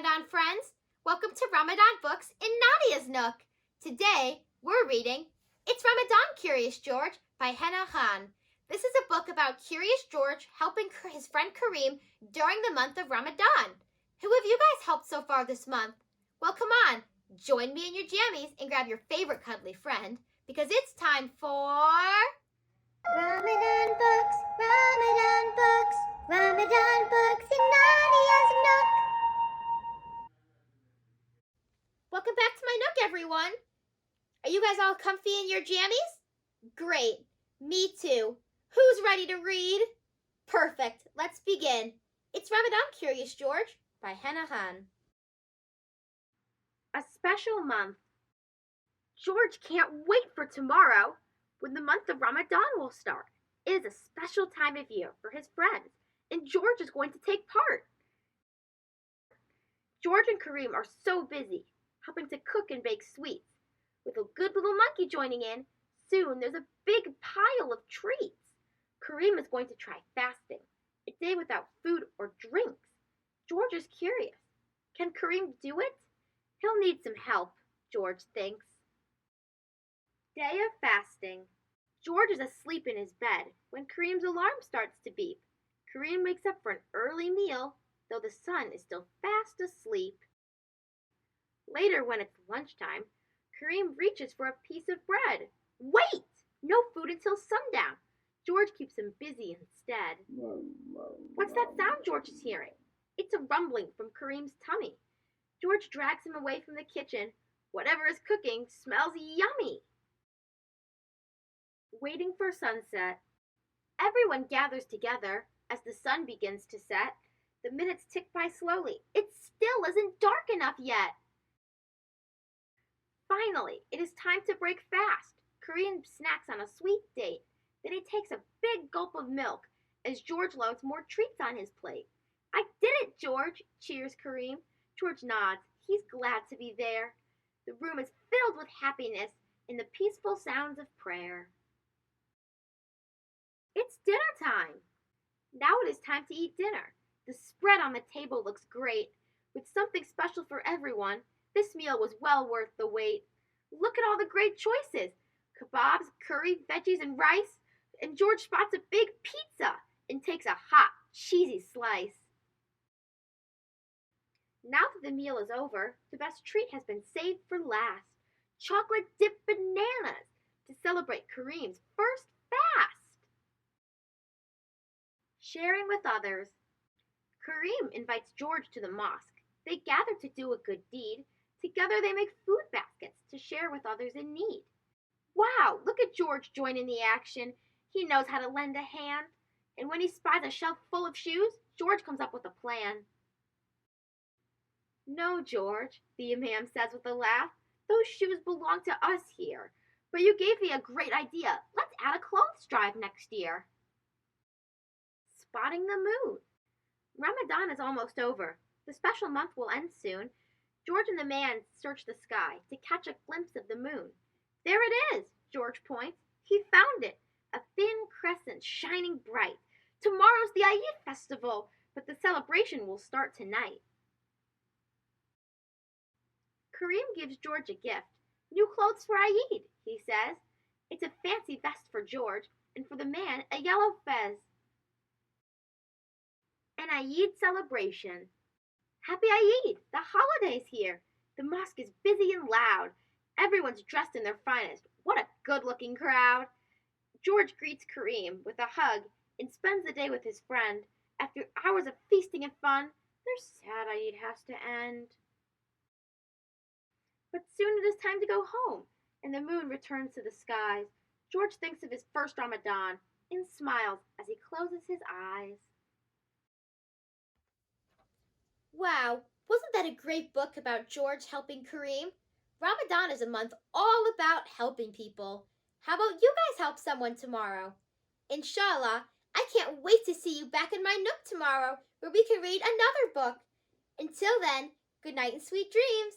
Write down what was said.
Ramadan friends. Welcome to Ramadan Books in Nadia's Nook. Today, we're reading It's Ramadan, Curious George by Hena Khan. This is a book about Curious George helping his friend Kareem during the month of Ramadan. Who have you guys helped so far this month? Well, come on, join me in your jammies and grab your favorite cuddly friend because it's time for... Ramadan books, Ramadan books, Ramadan books in Nadia's Nook. Welcome back to my Nook, everyone. Are you guys all comfy in your jammies? Great. Me too. Who's ready to read? Perfect. Let's begin. It's Ramadan, Curious George by Hena Khan. A special month. George can't wait for tomorrow when the month of Ramadan will start. It is a special time of year for his friends, and George is going to take part. George and Kareem are so busy, helping to cook and bake sweets. With a good little monkey joining in, soon there's a big pile of treats. Kareem is going to try fasting, a day without food or drinks. George is curious. Can Kareem do it? He'll need some help, George thinks. Day of fasting. George is asleep in his bed when Kareem's alarm starts to beep. Kareem wakes up for an early meal, though the sun is still fast asleep. Later, when it's lunchtime, Kareem reaches for a piece of bread. Wait! No food until sundown. George keeps him busy instead. What's that sound George is hearing? It's a rumbling from Kareem's tummy. George drags him away from the kitchen. Whatever is cooking smells yummy. Waiting for sunset. Everyone gathers together as the sun begins to set. The minutes tick by slowly. It still isn't dark enough yet. Finally, it is time to break fast. Kareem snacks on a sweet date. Then he takes a big gulp of milk as George loads more treats on his plate. I did it, George, cheers Kareem. George nods. He's glad to be there. The room is filled with happiness and the peaceful sounds of prayer. It's dinner time. Now it is time to eat dinner. The spread on the table looks great. With something special for everyone, this meal was well worth the wait. Look at all the great choices. Kebabs, curry, veggies, and rice. And George spots a big pizza and takes a hot, cheesy slice. Now that the meal is over, the best treat has been saved for last. Chocolate-dipped bananas to celebrate Kareem's first fast. Sharing with others. Kareem invites George to the mosque. They gather to do a good deed. Together they make food baskets to share with others in need. Wow, look at George joining the action. He knows how to lend a hand. And when he spies a shelf full of shoes, George comes up with a plan. No, George, the imam says with a laugh. Those shoes belong to us here. But you gave me a great idea. Let's add a clothes drive next year. Spotting the moon. Ramadan is almost over. The special month will end soon. George and the man search the sky to catch a glimpse of the moon. There it is, George points. He found it, a thin crescent shining bright. Tomorrow's the Eid festival, but the celebration will start tonight. Kareem gives George a gift. New clothes for Eid, he says. It's a fancy vest for George, and for the man, a yellow fez. An Eid celebration. Happy Eid! The holiday's here. The mosque is busy and loud. Everyone's dressed in their finest. What a good-looking crowd. George greets Kareem with a hug and spends the day with his friend. After hours of feasting and fun, their sad Eid has to end. But soon it is time to go home, and the moon returns to the skies. George thinks of his first Ramadan and smiles as he closes his eyes. Wow, wasn't that a great book about George helping Kareem? Ramadan is a month all about helping people. How about you guys help someone tomorrow? Inshallah, I can't wait to see you back in my Nook tomorrow where we can read another book. Until then, good night and sweet dreams.